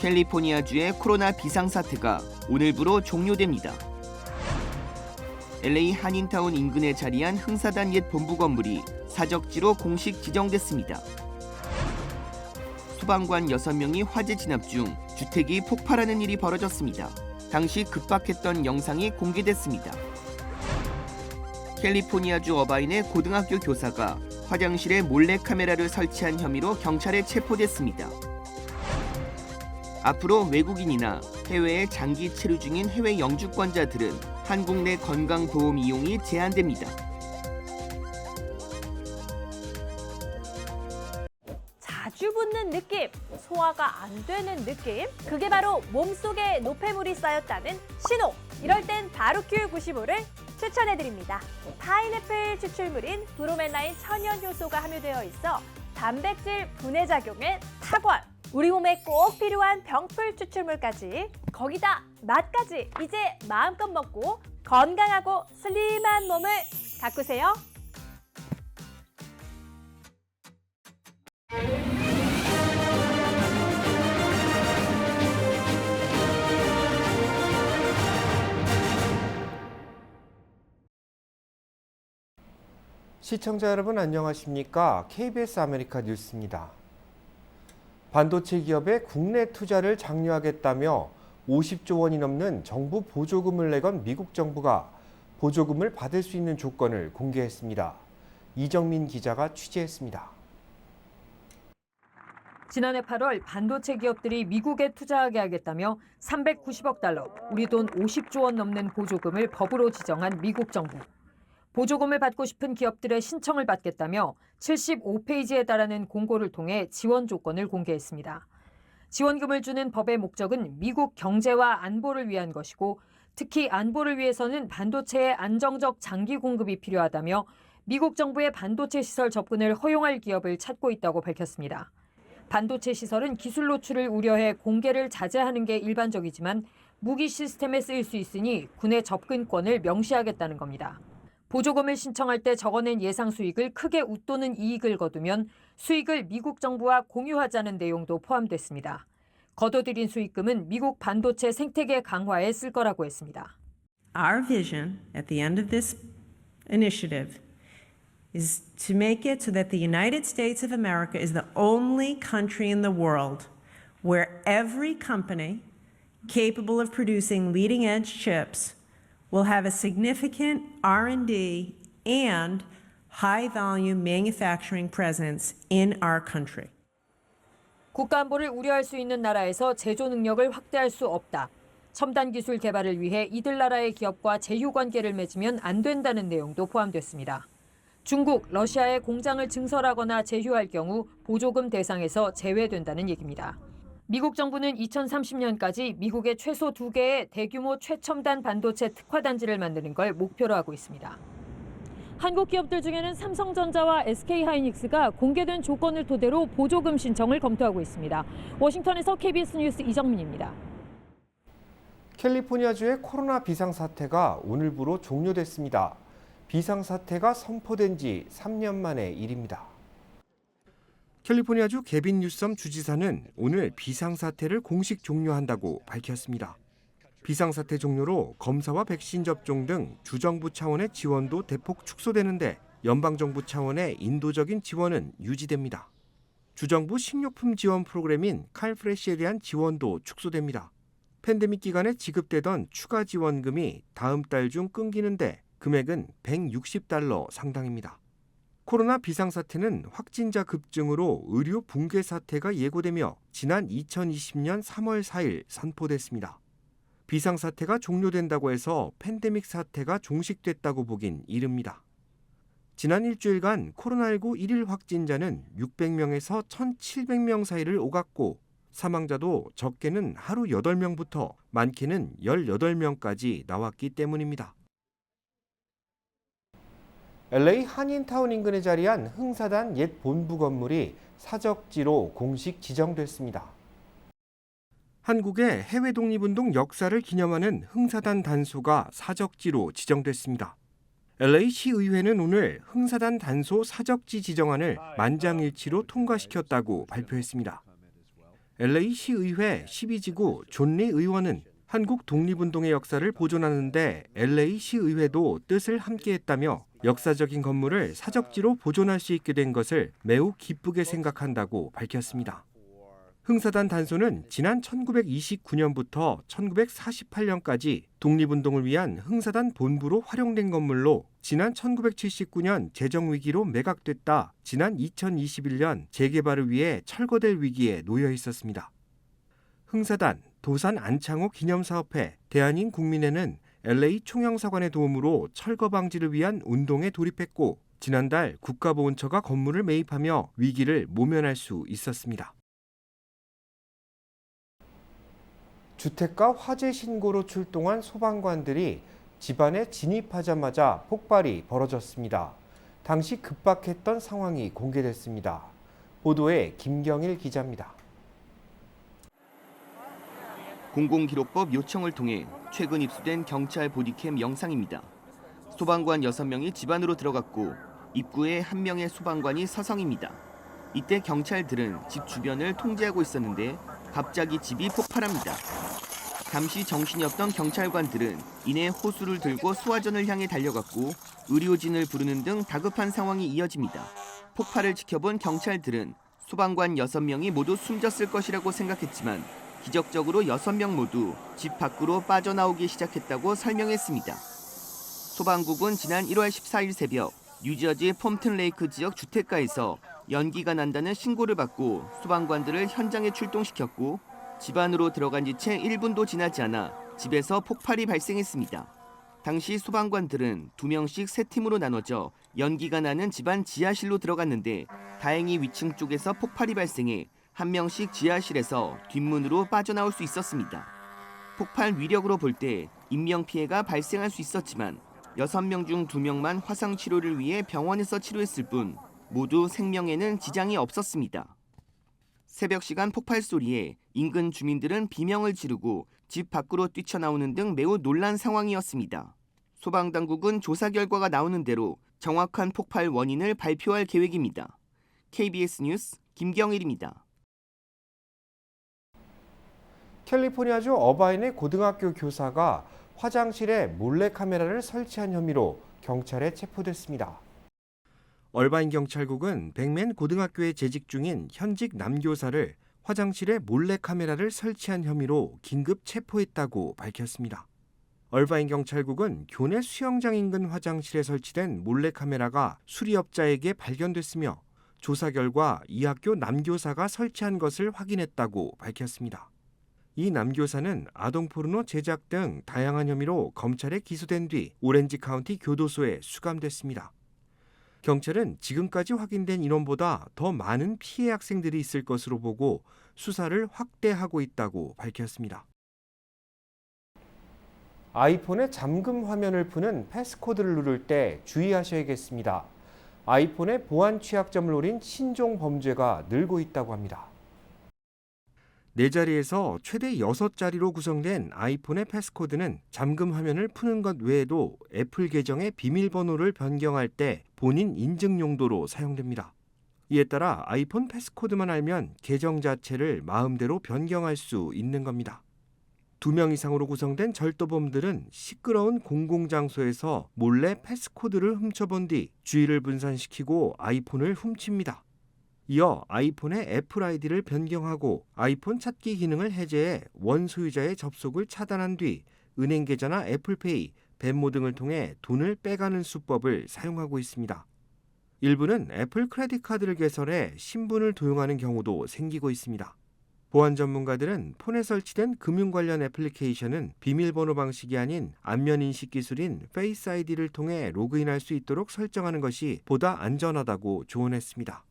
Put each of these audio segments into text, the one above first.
캘리포니아주의 코로나 비상사태가 오늘부로 종료됩니다. LA 한인타운 인근에 자리한 흥사단 옛 본부 건물이 사적지로 공식 지정됐습니다. 소방관 6명이 화재 진압 중 주택이 폭발하는 일이 벌어졌습니다. 당시 급박했던 영상이 공개됐습니다. 캘리포니아주 어바인의 고등학교 교사가 화장실에 몰래카메라를 설치한 혐의로 경찰에 체포됐습니다. 앞으로 외국인이나 해외에 장기 체류 중인 해외 영주권자들은 한국 내 건강보험 이용이 제한됩니다. 자주 붓는 느낌, 소화가 안 되는 느낌, 그게 바로 몸속에 노폐물이 쌓였다는 신호. 이럴 땐 바로큐 95를 추천해드립니다. 파인애플 추출물인 브로멜라인 천연 효소가 함유되어 있어 단백질 분해 작용에 탁월. 우리 몸에 꼭 필요한 병풀 추출물까지, 거기다 맛까지 이제 마음껏 먹고 건강하고 슬림한 몸을 가꾸세요. 시청자 여러분 안녕하십니까? KBS 아메리카 뉴스입니다. 반도체 기업의 국내 투자를 장려하겠다며 50조 원이 넘는 정부 보조금을 내건 미국 정부가 보조금을 받을 수 있는 조건을 공개했습니다. 이정민 기자가 취재했습니다. 지난해 8월 반도체 기업들이 미국에 투자하게 하겠다며 390억 달러, 우리 돈 50조 원 넘는 보조금을 법으로 지정한 미국 정부. 보조금을 받고 싶은 기업들의 신청을 받겠다며 75페이지에 달하는 공고를 통해 지원 조건을 공개했습니다. 지원금을 주는 법의 목적은 미국 경제와 안보를 위한 것이고, 특히 안보를 위해서는 반도체의 안정적 장기 공급이 필요하다며 미국 정부의 반도체 시설 접근을 허용할 기업을 찾고 있다고 밝혔습니다. 반도체 시설은 기술 노출을 우려해 공개를 자제하는 게 일반적이지만 무기 시스템에 쓰일 수 있으니 군의 접근권을 명시하겠다는 겁니다. 보조금을 신청할 때 적어낸 예상 수익을 크게 웃도는 이익을 거두면 수익을 미국 정부와 공유하자는 내용도 포함됐습니다. 거둬들인 수익금은 미국 반도체 생태계 강화에 쓸 거라고 했습니다. Our vision at the end of this initiative is to make it so that the United States of America is the only country in the world where every company capable of producing leading-edge chips will have a significant R&D and high-volume manufacturing presence in our country. 국가 안보를 우려할 수 있는 나라에서 제조 능력을 확대할 수 없다. 첨단 기술 개발을 위해 이들 나라의 기업과 제휴 관계를 맺으면 안 된다는 내용도 포함됐습니다. 중국, 러시아의 공장을 증설하거나 제휴할 경우 보조금 대상에서 제외된다는 얘기입니다. 미국 정부는 2030년까지 미국에 최소 2개의 대규모 최첨단 반도체 특화단지를 만드는 걸 목표로 하고 있습니다. 한국 기업들 중에는 삼성전자와 SK하이닉스가 공개된 조건을 토대로 보조금 신청을 검토하고 있습니다. 워싱턴에서 KBS 뉴스 이정민입니다. 캘리포니아주의 코로나 비상사태가 오늘부로 종료됐습니다. 비상사태가 선포된 지 3년 만의 일입니다. 캘리포니아주 게빈 뉴섬 주지사는 오늘 비상사태를 공식 종료한다고 밝혔습니다. 비상사태 종료로 검사와 백신 접종 등 주정부 차원의 지원도 대폭 축소되는데 연방정부 차원의 인도적인 지원은 유지됩니다. 주정부 식료품 지원 프로그램인 칼프레시에 대한 지원도 축소됩니다. 팬데믹 기간에 지급되던 추가 지원금이 다음 달 중 끊기는데 금액은 $160 상당입니다. 코로나 비상사태는 확진자 급증으로 의료 붕괴 사태가 예고되며 지난 2020년 3월 4일 선포됐습니다. 비상사태가 종료된다고 해서 팬데믹 사태가 종식됐다고 보긴 이릅니다. 지난 일주일간 코로나19 일일 확진자는 600명에서 1,700명 사이를 오갔고 사망자도 적게는 하루 8명부터 많게는 18명까지 나왔기 때문입니다. LA 한인타운 인근에 자리한 흥사단 옛 본부 건물이 사적지로 공식 지정됐습니다. 한국의 해외 독립운동 역사를 기념하는 흥사단 단소가 사적지로 지정됐습니다. LA 시의회는 오늘 흥사단 단소 사적지 지정안을 만장일치로 통과시켰다고 발표했습니다. LA 시의회 12지구 존 리 의원은 한국 독립운동의 역사를 보존하는 데 LA 시의회도 뜻을 함께했다며 역사적인 건물을 사적지로 보존할 수 있게 된 것을 매우 기쁘게 생각한다고 밝혔습니다. 흥사단 단소는 지난 1929년부터 1948년까지 독립운동을 위한 흥사단 본부로 활용된 건물로 지난 1979년 재정위기로 매각됐다 지난 2021년 재개발을 위해 철거될 위기에 놓여 있었습니다. 흥사단, 도산 안창호 기념사업회, 대한인 국민회는 LA 총영사관의 도움으로 철거 방지를 위한 운동에 돌입했고 지난달 국가보훈처가 건물을 매입하며 위기를 모면할 수 있었습니다. 주택가 화재 신고로 출동한 소방관들이 집안에 진입하자마자 폭발이 벌어졌습니다. 당시 급박했던 상황이 공개됐습니다. 보도에 김경일 기자입니다. 공공기록법 요청을 통해 최근 입수된 경찰 보디캠 영상입니다. 소방관 6명이 집 안으로 들어갔고 입구에 1명의 소방관이 서성입니다. 이때 경찰들은 집 주변을 통제하고 있었는데 갑자기 집이 폭발합니다. 잠시 정신이 없던 경찰관들은 이내 호수를 들고 소화전을 향해 달려갔고 의료진을 부르는 등 다급한 상황이 이어집니다. 폭발을 지켜본 경찰들은 소방관 6명이 모두 숨졌을 것이라고 생각했지만 기적적으로 6명 모두 집 밖으로 빠져나오기 시작했다고 설명했습니다. 소방국은 지난 1월 14일 새벽 뉴저지 폼튼레이크 지역 주택가에서 연기가 난다는 신고를 받고 소방관들을 현장에 출동시켰고 집 안으로 들어간 지 채 1분도 지나지 않아 집에서 폭발이 발생했습니다. 당시 소방관들은 2명씩 3팀으로 나눠져 연기가 나는 집안 지하실로 들어갔는데 다행히 위층 쪽에서 폭발이 발생해 1명씩 지하실에서 뒷문으로 빠져나올 수 있었습니다. 폭발 위력으로 볼 때 인명피해가 발생할 수 있었지만 6명 중 2명만 화상 치료를 위해 병원에서 치료했을 뿐 모두 생명에는 지장이 없었습니다. 새벽 시간 폭발 소리에 인근 주민들은 비명을 지르고 집 밖으로 뛰쳐나오는 등 매우 놀란 상황이었습니다. 소방당국은 조사 결과가 나오는 대로 정확한 폭발 원인을 발표할 계획입니다. KBS 뉴스 김경일입니다. 캘리포니아주 어바인의 고등학교 교사가 화장실에 몰래카메라를 설치한 혐의로 경찰에 체포됐습니다. 얼바인 경찰국은 백맨 고등학교에 재직 중인 현직 남교사를 화장실에 몰래카메라를 설치한 혐의로 긴급 체포했다고 밝혔습니다. 얼바인 경찰국은 교내 수영장 인근 화장실에 설치된 몰래카메라가 수리업자에게 발견됐으며 조사 결과 이 학교 남교사가 설치한 것을 확인했다고 밝혔습니다. 이 남교사는 아동포르노 제작 등 다양한 혐의로 검찰에 기소된 뒤 오렌지 카운티 교도소에 수감됐습니다. 경찰은 지금까지 확인된 인원보다 더 많은 피해 학생들이 있을 것으로 보고 수사를 확대하고 있다고 밝혔습니다. 아이폰의 잠금 화면을 푸는 패스코드를 누를 때 주의하셔야겠습니다. 아이폰의 보안 취약점을 노린 신종 범죄가 늘고 있다고 합니다. 4자리에서 최대 6자리로 구성된 아이폰의 패스코드는 잠금 화면을 푸는 것 외에도 애플 계정의 비밀번호를 변경할 때 본인 인증 용도로 사용됩니다. 이에 따라 아이폰 패스코드만 알면 계정 자체를 마음대로 변경할 수 있는 겁니다. 2명 이상으로 구성된 절도범들은 시끄러운 공공장소에서 몰래 패스코드를 훔쳐본 뒤 주의를 분산시키고 아이폰을 훔칩니다. 이어 아이폰의 애플 아이디를 변경하고 아이폰 찾기 기능을 해제해 원소유자의 접속을 차단한 뒤 은행 계좌나 애플페이, 벤모 등을 통해 돈을 빼가는 수법을 사용하고 있습니다. 일부는 애플 크레딧 카드를 개설해 신분을 도용하는 경우도 생기고 있습니다. 보안 전문가들은 폰에 설치된 금융 관련 애플리케이션은 비밀번호 방식이 아닌 안면 인식 기술인 페이스 아이디를 통해 로그인할 수 있도록 설정하는 것이 보다 안전하다고 조언했습니다.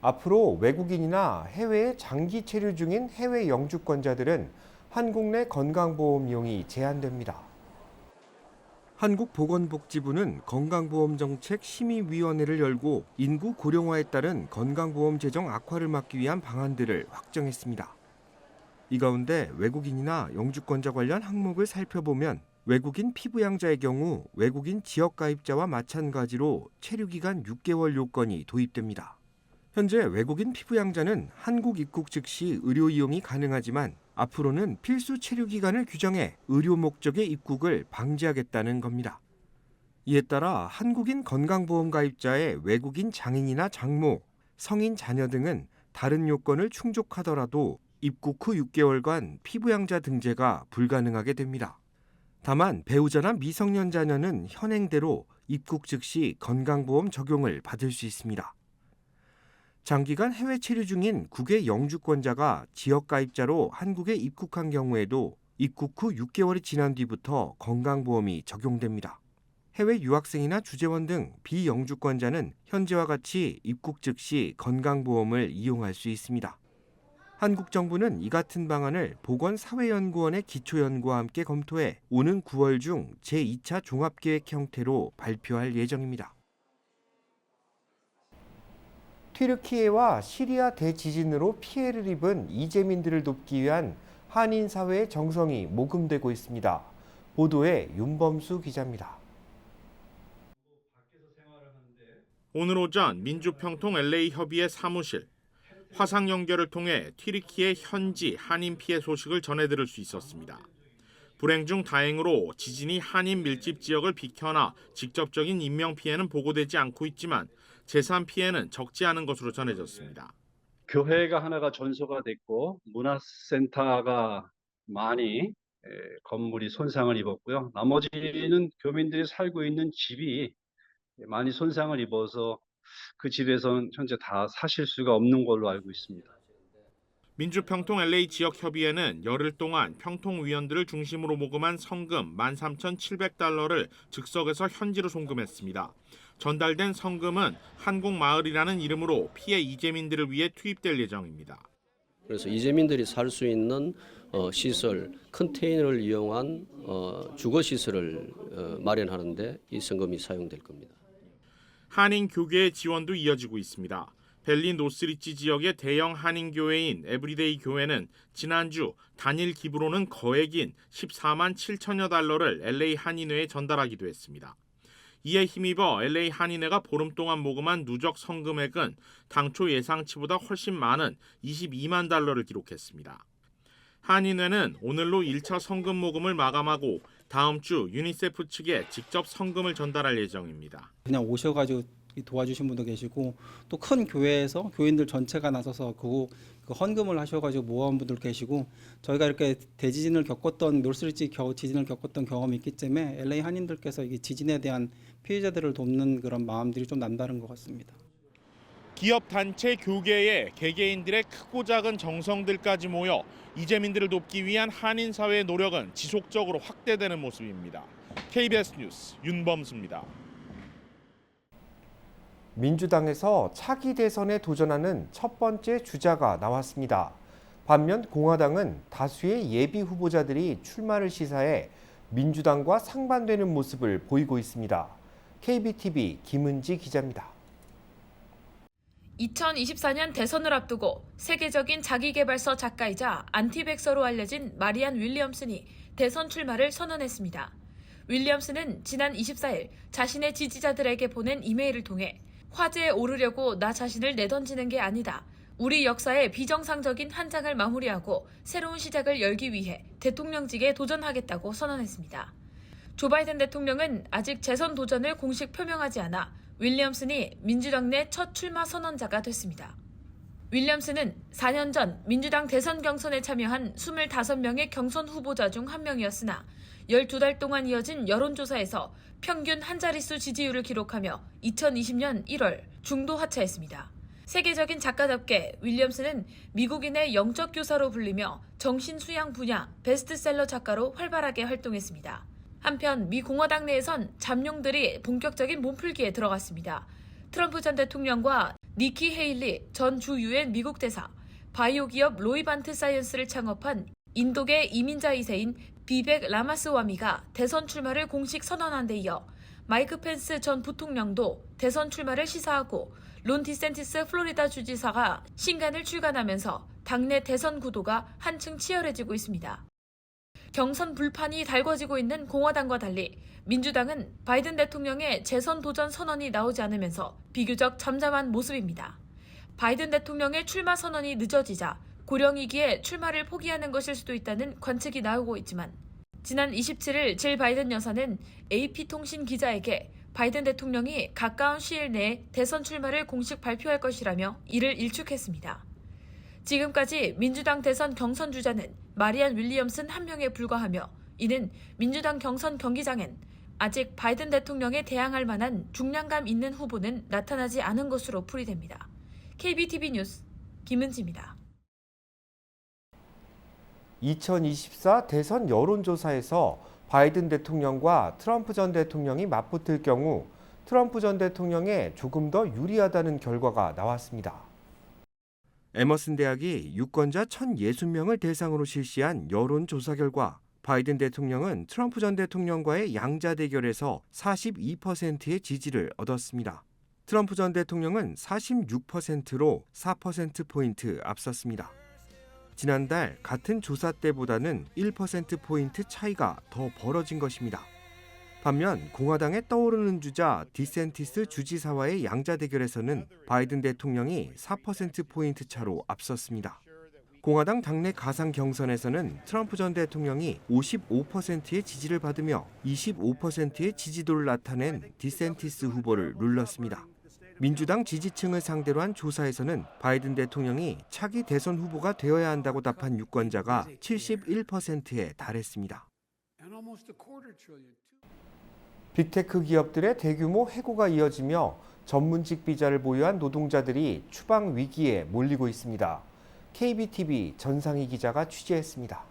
앞으로 외국인이나 해외에 장기 체류 중인 해외 영주권자들은 한국 내 건강보험 이용이 제한됩니다. 한국보건복지부는 건강보험정책심의위원회를 열고 인구 고령화에 따른 건강보험 재정 악화를 막기 위한 방안들을 확정했습니다. 이 가운데 외국인이나 영주권자 관련 항목을 살펴보면 외국인 피부양자의 경우 외국인 지역가입자와 마찬가지로 체류기간 6개월 요건이 도입됩니다. 현재 외국인 피부양자는 한국 입국 즉시 의료 이용이 가능하지만 앞으로는 필수 체류 기간을 규정해 의료 목적의 입국을 방지하겠다는 겁니다. 이에 따라 한국인 건강보험 가입자의 외국인 장인이나 장모, 성인 자녀 등은 다른 요건을 충족하더라도 입국 후 6개월간 피부양자 등재가 불가능하게 됩니다. 다만 배우자나 미성년 자녀는 현행대로 입국 즉시 건강보험 적용을 받을 수 있습니다. 장기간 해외 체류 중인 국외 영주권자가 지역 가입자로 한국에 입국한 경우에도 입국 후 6개월이 지난 뒤부터 건강보험이 적용됩니다. 해외 유학생이나 주재원 등 비영주권자는 현재와 같이 입국 즉시 건강보험을 이용할 수 있습니다. 한국 정부는 이 같은 방안을 보건사회연구원의 기초연구와 함께 검토해 오는 9월 중 제2차 종합계획 형태로 발표할 예정입니다. 튀르키예와 시리아 대지진으로 피해를 입은 이재민들을 돕기 위한 한인 사회의 정성이 모금되고 있습니다. 보도에 윤범수 기자입니다. 오늘 오전 민주평통 LA 협의회 사무실, 화상 연결을 통해 튀르키예 현지 한인 피해 소식을 전해들을 수 있었습니다. 불행 중 다행으로 지진이 한인 밀집 지역을 비켜나 직접적인 인명 피해는 보고되지 않고 있지만 재산 피해는 적지 않은 것으로 전해졌습니다. 교회가 하나가 전소가 됐고 문화센터가 많이 건물이 손상을 입었고요. 나머지는 교민들이 살고 있는 집이 많이 손상을 입어서 그 집에서는 현재 다 사실 수가 없는 걸로 알고 있습니다. 민주평통 LA 지역협의회는 열흘 동안 평통위원들을 중심으로 모금한 성금 13,700달러를 즉석에서 현지로 송금했습니다. 전달된 성금은 한국마을이라는 이름으로 피해 이재민들을 위해 투입될 예정입니다. 그래서 이재민들이 살 수 있는 시설, 컨테이너를 이용한 주거시설을 마련하는 데 이 성금이 사용될 겁니다. 한인 교계의 지원도 이어지고 있습니다. 벨리 노스리치 지역의 대형 한인 교회인 에브리데이 교회는 지난주 단일 기부로는 거액인 14만 7천여 달러를 LA 한인회에 전달하기도 했습니다. 이에 힘입어 LA 한인회가 보름 동안 모금한 누적 성금액은 당초 예상치보다 훨씬 많은 22만 달러를 기록했습니다. 한인회는 오늘로 1차 성금 모금을 마감하고 다음 주 유니세프 측에 직접 성금을 전달할 예정입니다. 그냥 오셔가지고 도와주신 분도 계시고 또 큰 교회에서 교인들 전체가 나서서 그 헌금을 하셔가지고 모아온 분들 계시고 저희가 이렇게 대지진을 겪었던 노스리치 지진을 겪었던 경험이 있기 때문에 LA 한인들께서 이 지진에 대한 피해자들을 돕는 그런 마음들이 좀 남다른 것 같습니다. 기업 단체 교계에 개개인들의 크고 작은 정성들까지 모여 이재민들을 돕기 위한 한인 사회의 노력은 지속적으로 확대되는 모습입니다. KBS 뉴스 윤범수입니다. 민주당에서 차기 대선에 도전하는 첫 번째 주자가 나왔습니다. 반면 공화당은 다수의 예비 후보자들이 출마를 시사해 민주당과 상반되는 모습을 보이고 있습니다. KBTV 김은지 기자입니다. 2024년 대선을 앞두고 세계적인 자기개발서 작가이자 안티백서로 알려진 마리안 윌리엄슨이 대선 출마를 선언했습니다. 윌리엄슨은 지난 24일 자신의 지지자들에게 보낸 이메일을 통해 화제에 오르려고 나 자신을 내던지는 게 아니다. 우리 역사의 비정상적인 한 장을 마무리하고 새로운 시작을 열기 위해 대통령직에 도전하겠다고 선언했습니다. 조 바이든 대통령은 아직 재선 도전을 공식 표명하지 않아 윌리엄슨이 민주당 내 첫 출마 선언자가 됐습니다. 윌리엄슨은 4년 전 민주당 대선 경선에 참여한 25명의 경선 후보자 중 한 명이었으나 12달 동안 이어진 여론조사에서 평균 한 자릿수 지지율을 기록하며 2020년 1월 중도 하차했습니다. 세계적인 작가답게 윌리엄슨은 미국인의 영적 교사로 불리며 정신수양 분야 베스트셀러 작가로 활발하게 활동했습니다. 한편 미 공화당 내에선 잠룡들이 본격적인 몸풀기에 들어갔습니다. 트럼프 전 대통령과 니키 헤일리 전 주 유엔 미국 대사, 바이오 기업 로이반트 사이언스를 창업한 인도계 이민자 2세인 비백 라마스와미가 대선 출마를 공식 선언한 데 이어 마이크 펜스 전 부통령도 대선 출마를 시사하고 론 디센티스 플로리다 주지사가 신간을 출간하면서 당내 대선 구도가 한층 치열해지고 있습니다. 경선 불판이 달궈지고 있는 공화당과 달리 민주당은 바이든 대통령의 재선 도전 선언이 나오지 않으면서 비교적 잠잠한 모습입니다. 바이든 대통령의 출마 선언이 늦어지자 고령이기에 출마를 포기하는 것일 수도 있다는 관측이 나오고 있지만 지난 27일 질 바이든 여사는 AP통신 기자에게 바이든 대통령이 가까운 시일 내에 대선 출마를 공식 발표할 것이라며 이를 일축했습니다. 지금까지 민주당 대선 경선 주자는 마리안 윌리엄슨 한 명에 불과하며 이는 민주당 경선 경기장엔 아직 바이든 대통령에 대항할 만한 중량감 있는 후보는 나타나지 않은 것으로 풀이됩니다. KBTV 뉴스 김은지입니다. 2024 대선 여론조사에서 바이든 대통령과 트럼프 전 대통령이 맞붙을 경우 트럼프 전 대통령에 조금 더 유리하다는 결과가 나왔습니다. 에머슨 대학이 유권자 1,060명을 대상으로 실시한 여론조사 결과 바이든 대통령은 트럼프 전 대통령과의 양자 대결에서 42%의 지지를 얻었습니다. 트럼프 전 대통령은 46%로 4%포인트 앞섰습니다. 지난달 같은 조사 때보다는 1%포인트 차이가 더 벌어진 것입니다. 반면 공화당의 떠오르는 주자 디센티스 주지사와의 양자 대결에서는 바이든 대통령이 4%포인트 차로 앞섰습니다. 공화당 당내 가상 경선에서는 트럼프 전 대통령이 55%의 지지를 받으며 25%의 지지도를 나타낸 디센티스 후보를 눌렀습니다. 민주당 지지층을 상대로 한 조사에서는 바이든 대통령이 차기 대선 후보가 되어야 한다고 답한 유권자가 71%에 달했습니다. 빅테크 기업들의 대규모 해고가 이어지며 전문직 비자를 보유한 노동자들이 추방 위기에 몰리고 있습니다. KBTV 전상희 기자가 취재했습니다.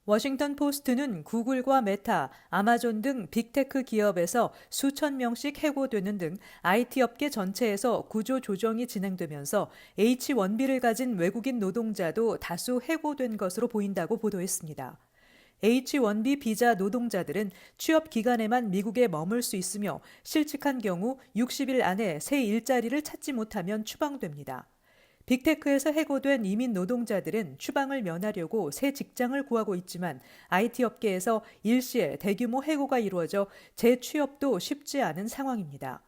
워싱턴 포스트는 구글과 메타, 아마존 등 빅테크 기업에서 수천 명씩 해고되는 등 IT 업계 전체에서 구조 조정이 진행되면서 H-1B를 가진 외국인 노동자도 다수 해고된 것으로 보인다고 보도했습니다. H-1B 비자 노동자들은 취업 기간에만 미국에 머물 수 있으며 실직한 경우 60일 안에 새 일자리를 찾지 못하면 추방됩니다. 빅테크에서 해고된 이민 노동자들은 추방을 면하려고 새 직장을 구하고 있지만 IT 업계에서 일시에 대규모 해고가 이루어져 재취업도 쉽지 않은 상황입니다.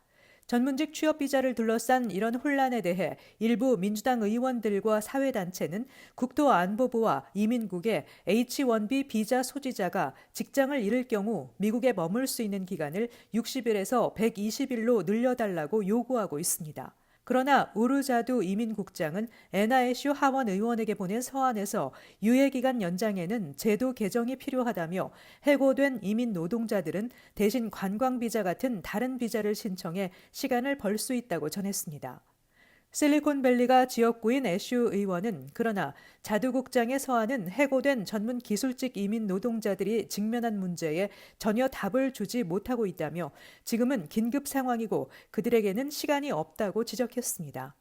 전문직 취업 비자를 둘러싼 이런 혼란에 대해 일부 민주당 의원들과 사회단체는 국토안보부와 이민국에 H-1B 비자 소지자가 직장을 잃을 경우 미국에 머물 수 있는 기간을 60일에서 120일로 늘려달라고 요구하고 있습니다. 그러나 우르자두 이민국장은 NISU 하원 의원에게 보낸 서한에서 유예기간 연장에는 제도 개정이 필요하다며 해고된 이민 노동자들은 대신 관광비자 같은 다른 비자를 신청해 시간을 벌 수 있다고 전했습니다. 실리콘밸리가 지역구인 애슈 의원은 그러나 자두국장의 서한은 해고된 전문 기술직 이민 노동자들이 직면한 문제에 전혀 답을 주지 못하고 있다며 지금은 긴급 상황이고 그들에게는 시간이 없다고 지적했습니다.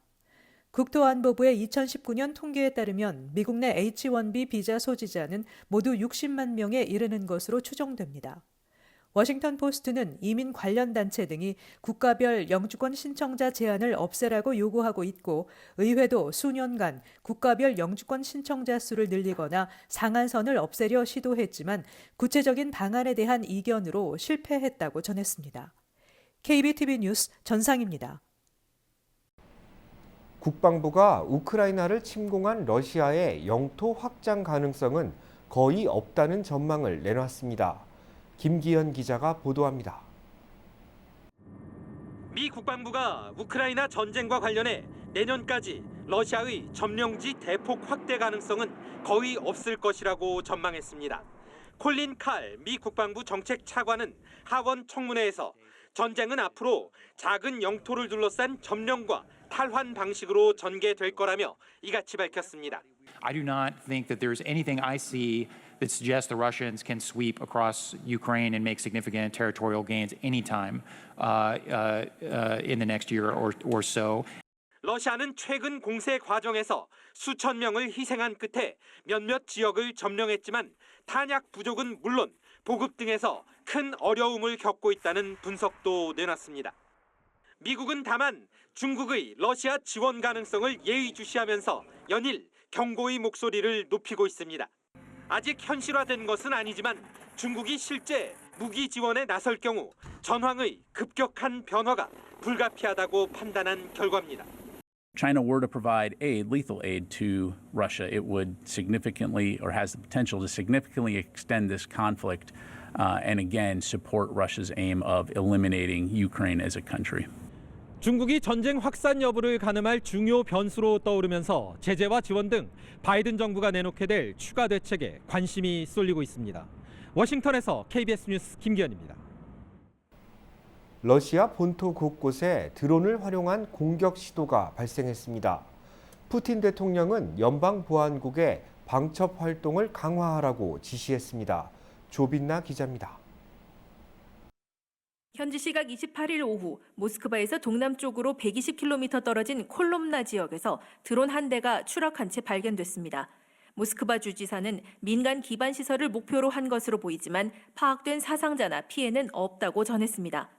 국토안보부의 2019년 통계에 따르면 미국 내 H-1B 비자 소지자는 모두 60만 명에 이르는 것으로 추정됩니다. 워싱턴 포스트는 이민 관련 단체 등이 국가별 영주권 신청자 제한을 없애라고 요구하고 있고 의회도 수년간 국가별 영주권 신청자 수를 늘리거나 상한선을 없애려 시도했지만 구체적인 방안에 대한 이견으로 실패했다고 전했습니다. KBTV 뉴스 전상입니다. 국방부가 우크라이나를 침공한 러시아의 영토 확장 가능성은 거의 없다는 전망을 내놨습니다. 김기현 기자가 보도합니다. 미 국방부가 우크라이나 전쟁과 관련해 내년까지 러시아의 점령지 대폭 확대 가능성은 거의 없을 것이라고 전망했습니다. 콜린 칼 미 국방부 정책 차관은 하원 청문회에서 전쟁은 앞으로 작은 영토를 둘러싼 점령과 탈환 방식으로 전개될 거라며 이같이 밝혔습니다. I do not think that there's anything I see that suggests the Russians can sweep across Ukraine and make significant territorial gains anytime in the next year or so. 러시아는 최근 공세 과정에서 수천 명을 희생한 끝에 몇몇 지역을 점령했지만 탄약 부족은 물론 보급 등에서 큰 어려움을 겪고 있다는 분석도 내놨습니다. 미국은 다만 중국의 러시아 지원 가능성을 예의주시하면서 연일 경고의 목소리를 높이고 있습니다. 아직 현실화된 것은 아니지만 중국이 실제 무기 지원에 나설 경우 전황의 급격한 변화가 불가피하다고 판단한 결과입니다. China were to provide aid, lethal aid to Russia, it would significantly, or has the potential to significantly extend this conflict and again support Russia's aim of eliminating Ukraine as a country. 중국이 전쟁 확산 여부를 가늠할 중요 변수로 떠오르면서 제재와 지원 등 바이든 정부가 내놓게 될 추가 대책에 관심이 쏠리고 있습니다. 워싱턴에서 KBS 뉴스 김기현입니다. 러시아 본토 곳곳에 드론을 활용한 공격 시도가 발생했습니다. 푸틴 대통령은 연방보안국에 방첩 활동을 강화하라고 지시했습니다. 조빈나 기자입니다. 현지 시각 28일 오후 모스크바에서 동남쪽으로 120km 떨어진 콜롬나 지역에서 드론 한 대가 추락한 채 발견됐습니다. 모스크바 주지사는 민간 기반 시설을 목표로 한 것으로 보이지만 파악된 사상자나 피해는 없다고 전했습니다.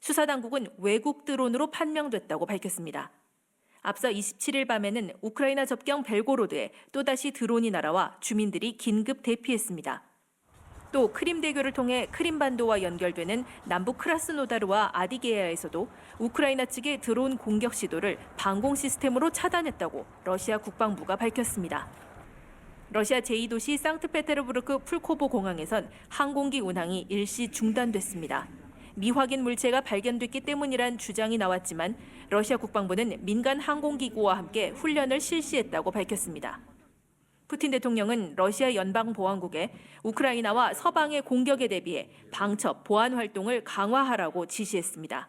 수사당국은 외국 드론으로 판명됐다고 밝혔습니다. 앞서 27일 밤에는 우크라이나 접경 벨고로드에 또다시 드론이 날아와 주민들이 긴급 대피했습니다. 또 크림대교를 통해 크림반도와 연결되는 남부 크라스노다르와 아디게아에서도 우크라이나 측의 드론 공격 시도를 방공 시스템으로 차단했다고 러시아 국방부가 밝혔습니다. 러시아 제2도시 상트페테르부르크 풀코보 공항에선 항공기 운항이 일시 중단됐습니다. 미확인 물체가 발견됐기 때문이란 주장이 나왔지만 러시아 국방부는 민간 항공기구와 함께 훈련을 실시했다고 밝혔습니다. 푸틴 대통령은 러시아 연방보안국에 우크라이나와 서방의 공격에 대비해 방첩, 보안 활동을 강화하라고 지시했습니다.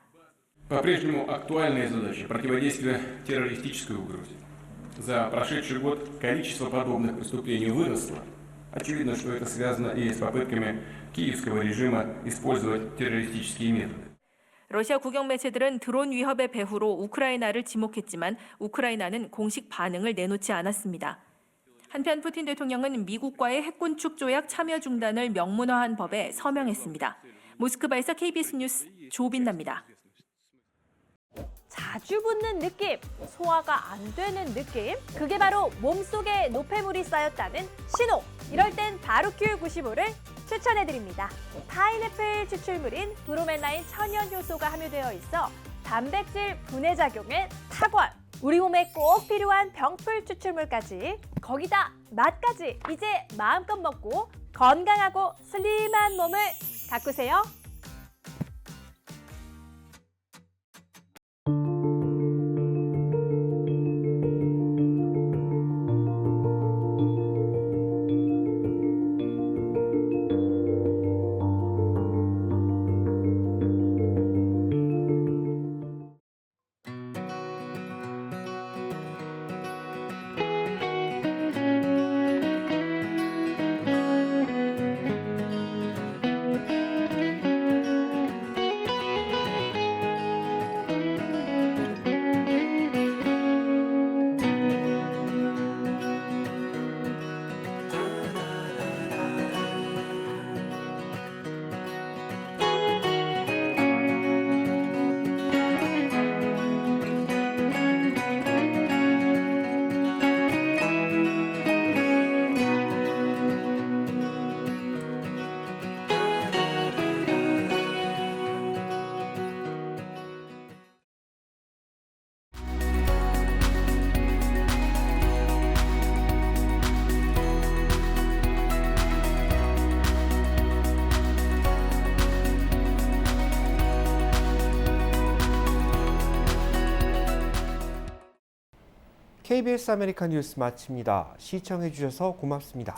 По-прежнему актуальная задача противодействия террористической угрозе. За прошедший год количество подобных преступлений выросло. Очевидно, что это связано и с попытками киевского режима использовать террористические методы. 러시아 국영 매체들은 드론 위협의 배후로 우크라이나를 지목했지만 우크라이나는 공식 반응을 내놓지 않았습니다. 한편 푸틴 대통령은 미국과의 핵군축 조약 참여 중단을 명문화한 법에 서명했습니다. 모스크바에서 KBS 뉴스 조빈나입니다. 자주 붓는 느낌, 소화가 안 되는 느낌, 그게 바로 몸속에 노폐물이 쌓였다는 신호. 이럴 땐 바로큐 95를 추천해드립니다. 파인애플 추출물인 브로멜라인 천연 효소가 함유되어 있어 단백질 분해 작용에 탁월. 우리 몸에 꼭 필요한 병풀 추출물까지, 거기다 맛까지 이제 마음껏 먹고 건강하고 슬림한 몸을 가꾸세요. KBS 아메리카 뉴스 마칩니다. 시청해 주셔서 고맙습니다.